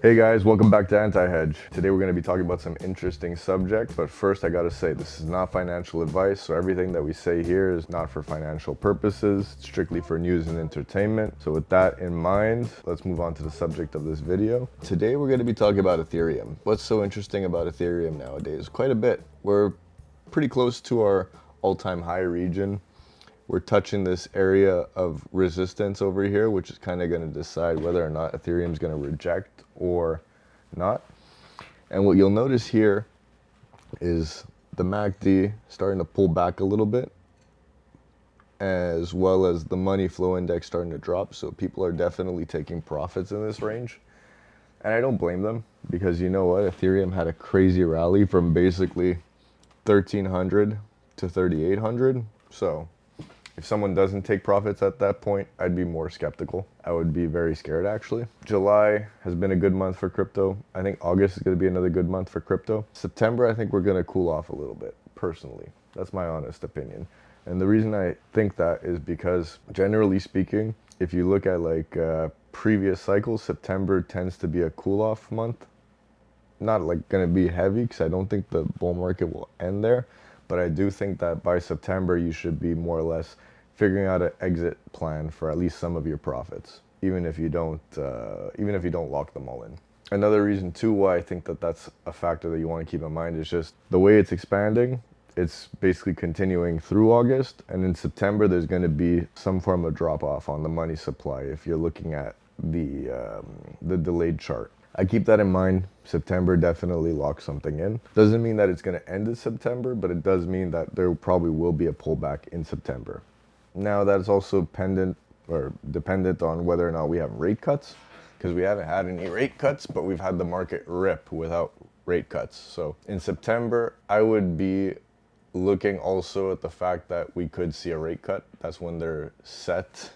Hey guys, welcome back to Anti-Hedge. Today we're going to be talking about some interesting subjects, but first I gotta say this is not financial advice, so everything that we say here is not for financial purposes, it's strictly for news and entertainment. So with that in mind, let's move on to the subject of this video. Today we're going to be talking about Ethereum. What's so interesting about Ethereum nowadays? Quite a bit. We're pretty close to our all-time high region. We're touching this area of resistance over here, which is kind of going to decide whether or not Ethereum is going to reject or not. And what you'll notice here is the MACD starting to pull back a little bit, as well as the money flow index starting to drop. So people are definitely taking profits in this range. And I don't blame them, because you know what? Ethereum had a crazy rally from basically 1,300 to 3,800. So if someone doesn't take profits at that point, I'd be more skeptical. I would be very scared, actually. July has been a good month for crypto. I think August is going to be another good month for crypto. September, I think we're going to cool off a little bit, personally. That's my honest opinion. And the reason I think that is because, generally speaking, if you look at previous cycles, September tends to be a cool-off month. Not like going to be heavy, because I don't think the bull market will end there. But I do think that by September, you should be more or less figuring out an exit plan for at least some of your profits, even if you don't lock them all in. Another reason too why I think that that's a factor that you want to keep in mind is just the way it's expanding. It's basically continuing through August, and in September there's going to be some form of drop off on the money supply if you're looking at the delayed chart. I keep that in mind. September definitely locks something in. Doesn't mean that it's going to end in September, but it does mean that there probably will be a pullback in September. Now that's also dependent on whether or not we have rate cuts, because we haven't had any rate cuts, but we've had the market rip without rate cuts. So in September, I would be looking also at the fact that we could see a rate cut. That's when they're set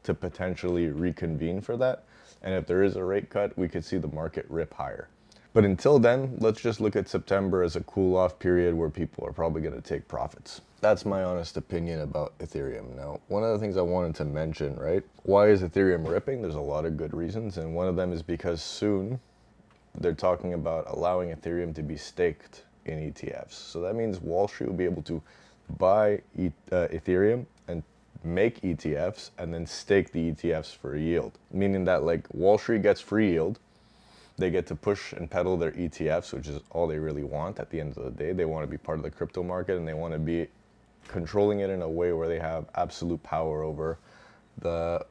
to potentially reconvene for that. And if there is a rate cut, we could see the market rip higher. But until then, let's just look at September as a cool-off period where people are probably going to take profits. That's my honest opinion about Ethereum. Now, one of the things I wanted to mention, right? Why is Ethereum ripping? There's a lot of good reasons, and one of them is because soon they're talking about allowing Ethereum to be staked in ETFs. So that means Wall Street will be able to buy Ethereum and make ETFs and then stake the ETFs for a yield. Meaning that Wall Street gets free yield, they get to push and peddle their ETFs, which is all they really want at the end of the day. They want to be part of the crypto market, and they want to be controlling it in a way where they have absolute power over the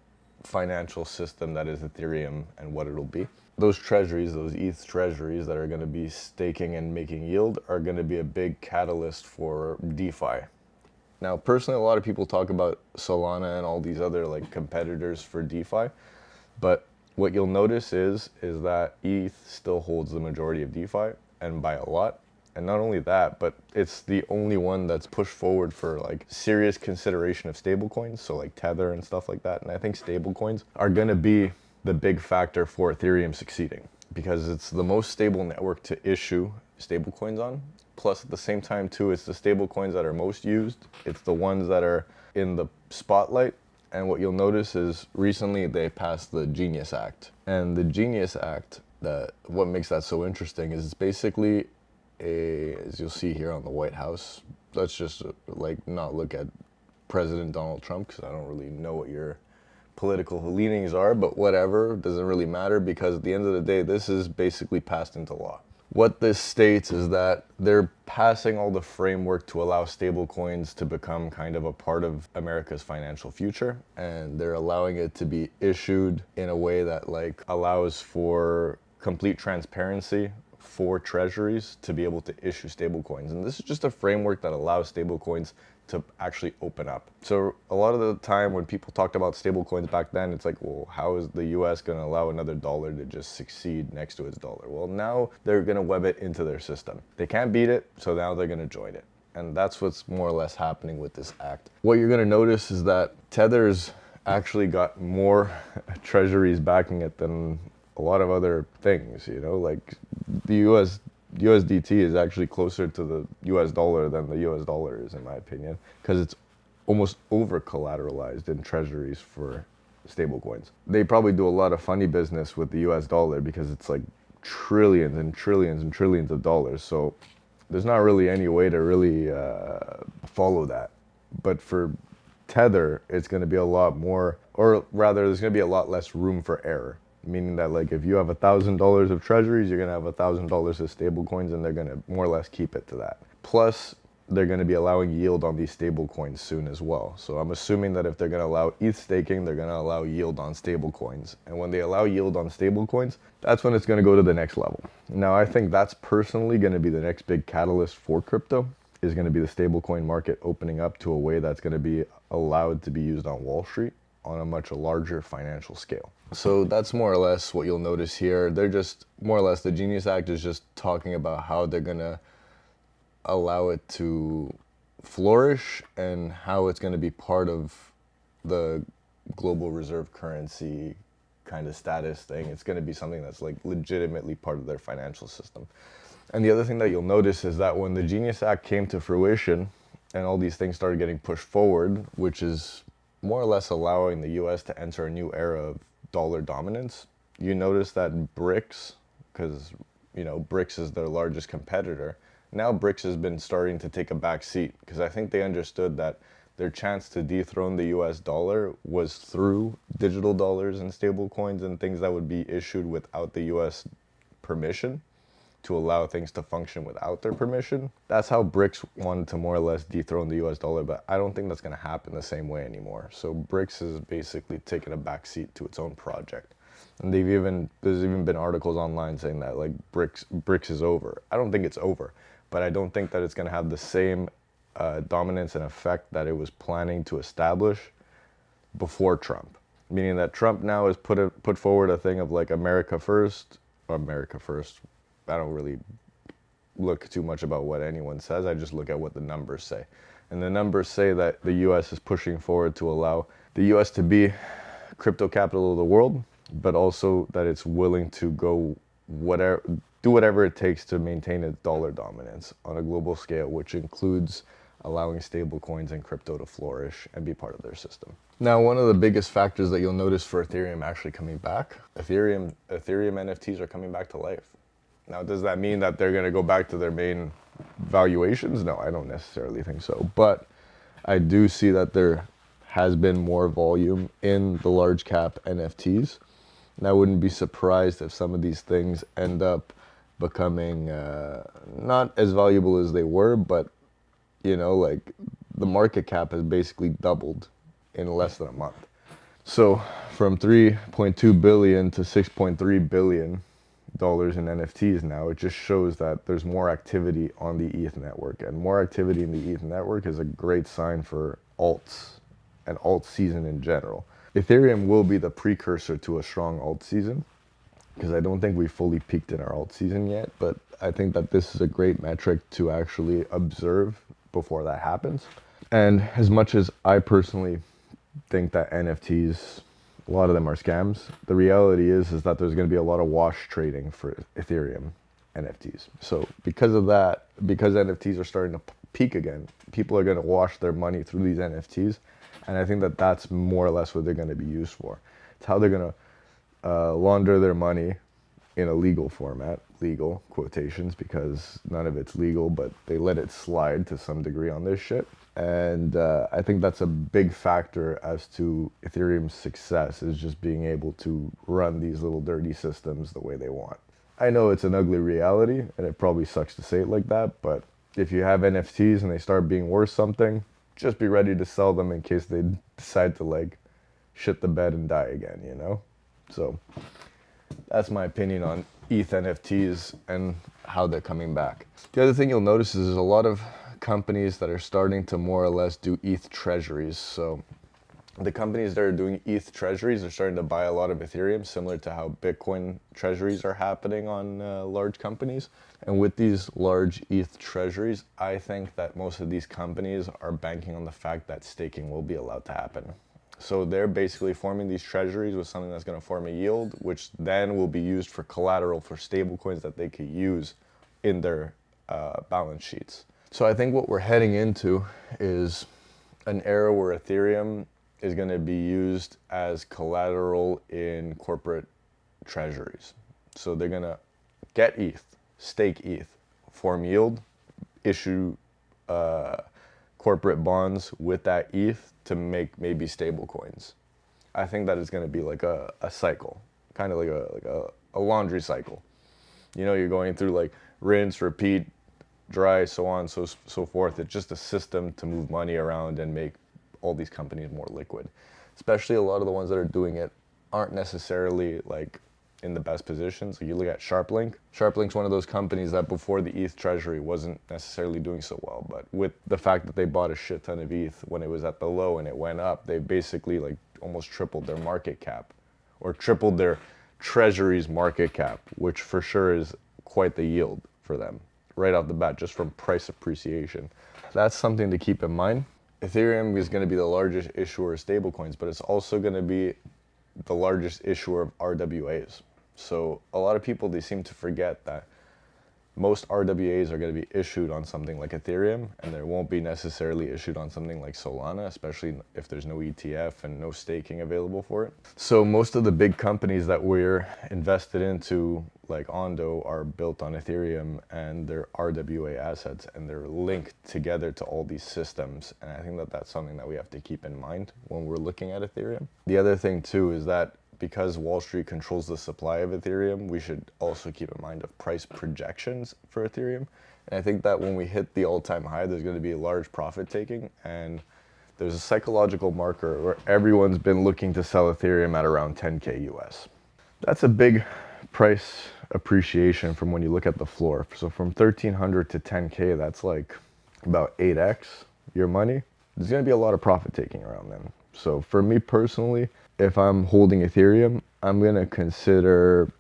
financial system that is Ethereum and what it'll be. Those treasuries, those ETH treasuries that are going to be staking and making yield are going to be a big catalyst for DeFi. Now, personally, a lot of people talk about Solana and all these other competitors for DeFi, but what you'll notice is that ETH still holds the majority of DeFi, and by a lot. And not only that, but it's the only one that's pushed forward for serious consideration of stablecoins, so Tether and stuff like that. And I think stablecoins are going to be the big factor for Ethereum succeeding, because it's the most stable network to issue stablecoins on. Plus, at the same time, too, it's the stablecoins that are most used. It's the ones that are in the spotlight. And what you'll notice is recently they passed the Genius Act. And the Genius Act, what makes that so interesting is it's basically as you'll see here on the White House, let's just not look at President Donald Trump, because I don't really know what your political leanings are, but whatever, doesn't really matter, because at the end of the day, this is basically passed into law. What this states is that they're passing all the framework to allow stablecoins to become kind of a part of America's financial future, and they're allowing it to be issued in a way that allows for complete transparency for treasuries to be able to issue stablecoins. And this is just a framework that allows stablecoins to actually open up. So a lot of the time when people talked about stablecoins back then, it's well, how is the US going to allow another dollar to just succeed next to its dollar? Well, now they're going to web it into their system. They can't beat it, so now they're going to join it. And that's what's more or less happening with this act. What you're going to notice is that Tether's actually got more treasuries backing it than a lot of other things, the USDT is actually closer to the US dollar than the US dollar is, in my opinion, because it's almost over collateralized in treasuries for stablecoins. They probably do a lot of funny business with the US dollar because it's like trillions and trillions and trillions of dollars. So there's not really any way to really follow that. But for Tether, it's going to be a lot more, or rather, there's going to be a lot less room for error. Meaning that, like, if you have $1,000 of treasuries, you're going to have $1,000 of stable coins, and they're going to more or less keep it to that. Plus, they're going to be allowing yield on these stable coins soon as well. So I'm assuming that if they're going to allow ETH staking, they're going to allow yield on stable coins. And when they allow yield on stable coins, that's when it's going to go to the next level. Now, I think that's personally going to be the next big catalyst for crypto, is going to be the stablecoin market opening up to a way that's going to be allowed to be used on Wall Street on a much larger financial scale. So that's more or less what you'll notice here. They're just, more or less, the Genius Act is just talking about how they're going to allow it to flourish and how it's going to be part of the global reserve currency kind of status thing. It's going to be something that's like legitimately part of their financial system. And the other thing that you'll notice is that when the Genius Act came to fruition and all these things started getting pushed forward, which is more or less allowing the US to enter a new era of dollar dominance, you notice that BRICS, because, you know, BRICS is their largest competitor, now BRICS has been starting to take a back seat because I think they understood that their chance to dethrone the US dollar was through digital dollars and stable coins and things that would be issued without the US permission, to allow things to function without their permission. That's how BRICS wanted to more or less dethrone the US dollar, but I don't think that's going to happen the same way anymore. So BRICS is basically taking a backseat to its own project. And there's even been articles online saying that like BRICS is over. I don't think it's over, but I don't think that it's going to have the same dominance and effect that it was planning to establish before Trump. Meaning that Trump now has put forward a thing of like America first. I don't really look too much about what anyone says. I just look at what the numbers say. And the numbers say that the US is pushing forward to allow the US to be crypto capital of the world, but also that it's willing to do whatever it takes to maintain its dollar dominance on a global scale, which includes allowing stable coins and crypto to flourish and be part of their system. Now, one of the biggest factors that you'll notice for Ethereum actually coming back, Ethereum NFTs are coming back to life. Now, does that mean that they're going to go back to their main valuations? No, I don't necessarily think so. But I do see that there has been more volume in the large cap NFTs. And I wouldn't be surprised if some of these things end up becoming not as valuable as they were, but, you know, like the market cap has basically doubled in less than a month. So from 3.2 billion to 6.3 billion dollars in NFTs now, it just shows that there's more activity on the ETH network, and more activity in the ETH network is a great sign for alts and alt season in general. Ethereum will be the precursor to a strong alt season because I don't think we fully peaked in our alt season yet, but I think that this is a great metric to actually observe before that happens. And as much as I personally think that NFTs, a lot of them are scams, the reality is that there's going to be a lot of wash trading for Ethereum NFTs. So because of that, because NFTs are starting to peak again, people are going to wash their money through these NFTs. And I think that that's more or less what they're going to be used for. It's how they're going to launder their money in a legal format, legal quotations, because none of it's legal, but they let it slide to some degree on this shit. And I think that's a big factor as to Ethereum's success, is just being able to run these little dirty systems the way they want. I know it's an ugly reality, and it probably sucks to say it like that, but if you have NFTs and they start being worth something, just be ready to sell them in case they decide to like shit the bed and die again, you know? So that's my opinion on ETH NFTs and how they're coming back. The other thing you'll notice is there's a lot of companies that are starting to more or less do ETH treasuries. So the companies that are doing ETH treasuries are starting to buy a lot of Ethereum, similar to how Bitcoin treasuries are happening on large companies. And with these large ETH treasuries, I think that most of these companies are banking on the fact that staking will be allowed to happen. So they're basically forming these treasuries with something that's going to form a yield, which then will be used for collateral for stablecoins that they could use in their balance sheets. So I think what we're heading into is an era where Ethereum is going to be used as collateral in corporate treasuries. So they're going to get ETH, stake ETH, form yield, issue corporate bonds with that ETH to make maybe stable coins. I think that is going to be like a cycle, kind of like a laundry cycle. You know, you're going through like rinse, repeat, dry, so on, so forth. It's just a system to move money around and make all these companies more liquid. Especially a lot of the ones that are doing it aren't necessarily like in the best positions. You look at SharpLink. SharpLink's one of those companies that before the ETH treasury wasn't necessarily doing so well, but with the fact that they bought a shit ton of ETH when it was at the low and it went up, they basically like almost tripled their market cap, or tripled their treasury's market cap, which for sure is quite the yield for them right off the bat, just from price appreciation. That's something to keep in mind. Ethereum is going to be the largest issuer of stablecoins, but it's also going to be the largest issuer of RWAs. So a lot of people, they seem to forget that most RWAs are going to be issued on something like Ethereum, and they won't be necessarily issued on something like Solana, especially if there's no ETF and no staking available for it. So most of the big companies that we're invested into, like Ondo, are built on Ethereum and they're RWA assets, and they're linked together to all these systems. And I think that that's something that we have to keep in mind when we're looking at Ethereum. The other thing too is that because Wall Street controls the supply of Ethereum, we should also keep in mind of price projections for Ethereum. And I think that when we hit the all-time high, there's going to be a large profit taking, and there's a psychological marker where everyone's been looking to sell Ethereum at around 10K US. That's a big price appreciation from when you look at the floor. So from 1300 to 10K, that's like about 8x your money. There's going to be a lot of profit taking around then. So for me personally, if I'm holding Ethereum, I'm gonna consider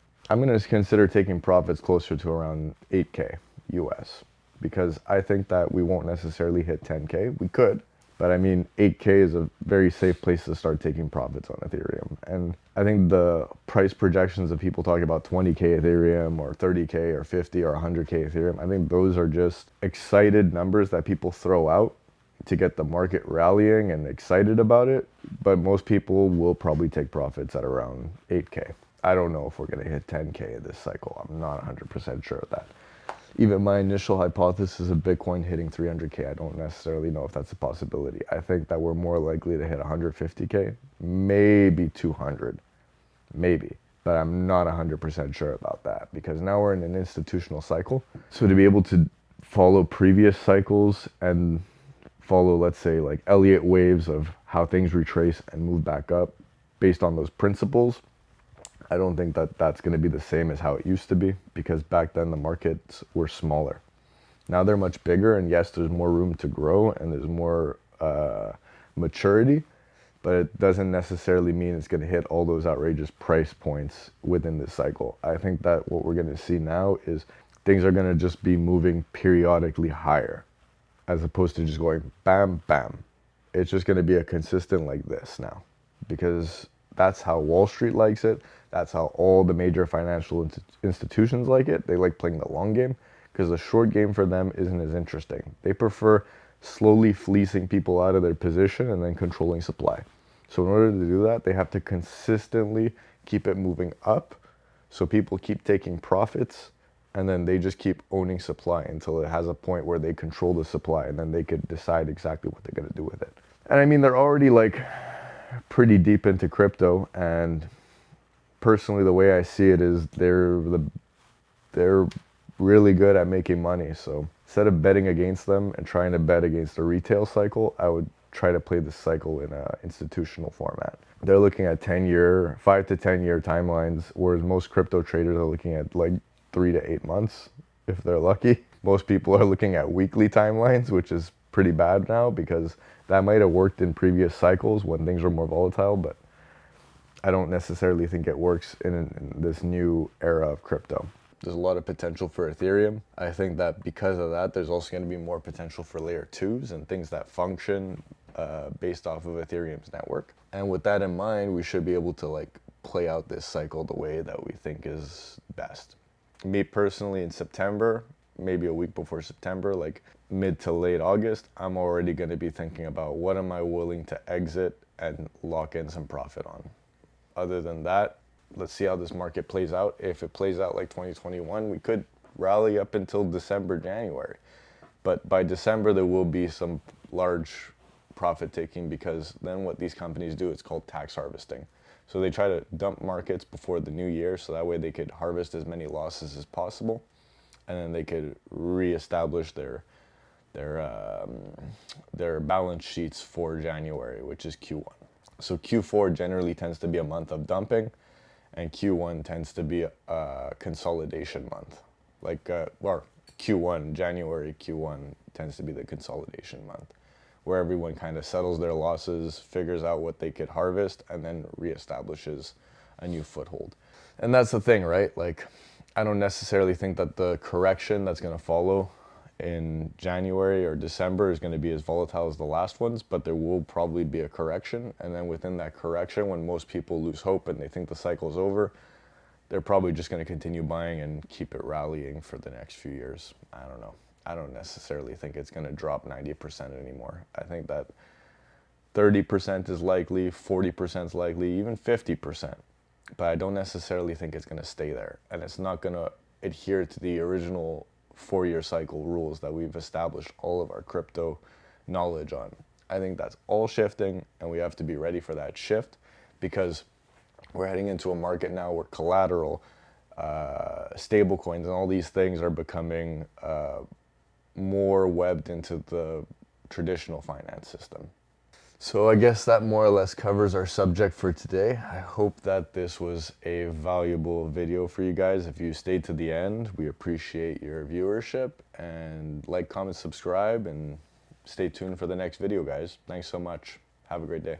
taking profits closer to around 8K US, because I think that we won't necessarily hit 10K. We could, but I mean 8K is a very safe place to start taking profits on Ethereum. And I think the price projections of people talking about 20K Ethereum or 30K or 50 or 100K Ethereum, I think those are just excited numbers that people throw out to get the market rallying and excited about it, but most people will probably take profits at around 8K. I don't know if we're going to hit 10K this cycle. I'm not 100% sure of that. Even my initial hypothesis of Bitcoin hitting 300K, I don't necessarily know if that's a possibility. I think that we're more likely to hit 150K, maybe 200, maybe. But I'm not 100% sure about that, because now we're in an institutional cycle. So to be able to follow previous cycles and follow, let's say, like Elliott waves of how things retrace and move back up based on those principles, I don't think that that's going to be the same as how it used to be, because back then the markets were smaller. Now they're much bigger, and yes, there's more room to grow and there's more maturity, but it doesn't necessarily mean it's going to hit all those outrageous price points within this cycle. I think that what we're going to see now is things are going to just be moving periodically higher, as opposed to just going bam, bam. It's just going to be a consistent like this now, because that's how Wall Street likes it. That's how all the major financial institutions like it. They like playing the long game, because the short game for them isn't as interesting. They prefer slowly fleecing people out of their position and then controlling supply. So in order to do that, they have to consistently keep it moving up, so people keep taking profits, and then they just keep owning supply until it has a point where they control the supply, and then they could decide exactly what they're going to do with it. And I mean, they're already like pretty deep into crypto, and personally the way I see it is they're really good at making money. So instead of betting against them and trying to bet against the retail cycle, I would try to play this cycle in an institutional format. They're looking at 5 to 10 year timelines, whereas most crypto traders are looking at like 3 to 8 months if they're lucky. Most people are looking at weekly timelines, which is pretty bad now, because that might have worked in previous cycles when things were more volatile, but I don't necessarily think it works in this new era of crypto. There's a lot of potential for Ethereum. I think that because of that, there's also going to be more potential for layer 2s and things that function based off of Ethereum's network. And with that in mind, we should be able to like play out this cycle the way that we think is best. Me personally, in September, maybe a week before September, like mid to late August, I'm already going to be thinking about what am I willing to exit and lock in some profit on. Other than that, let's see how this market plays out. If it plays out like 2021, we could rally up until December, January. But by December, there will be some large profit taking, because then what these companies do, it's called tax harvesting. So they try to dump markets before the new year, so that way they could harvest as many losses as possible, and then they could reestablish their balance sheets for January, which is Q1. So Q4 generally tends to be a month of dumping, and Q1 tends to be a consolidation month. Or Q1, January Q1 tends to be the consolidation month, where everyone kind of settles their losses, figures out what they could harvest, and then reestablishes a new foothold. And that's the thing, right? Like, I don't necessarily think that the correction that's going to follow in January or December is going to be as volatile as the last ones, but there will probably be a correction. And then within that correction, when most people lose hope and they think the cycle's over, they're probably just going to continue buying and keep it rallying for the next few years. I don't know. I don't necessarily think it's going to drop 90% anymore. I think that 30% is likely, 40% is likely, even 50%. But I don't necessarily think it's going to stay there. And it's not going to adhere to the original 4-year cycle rules that we've established all of our crypto knowledge on. I think that's all shifting, and we have to be ready for that shift, because we're heading into a market now where collateral, stablecoins, and all these things are becoming more webbed into the traditional finance system. So I guess that more or less covers our subject for today. I hope that this was a valuable video for you guys. If you stayed to the end, we appreciate your viewership, and like, comment, subscribe, and stay tuned for the next video, guys. Thanks so much. Have a great day.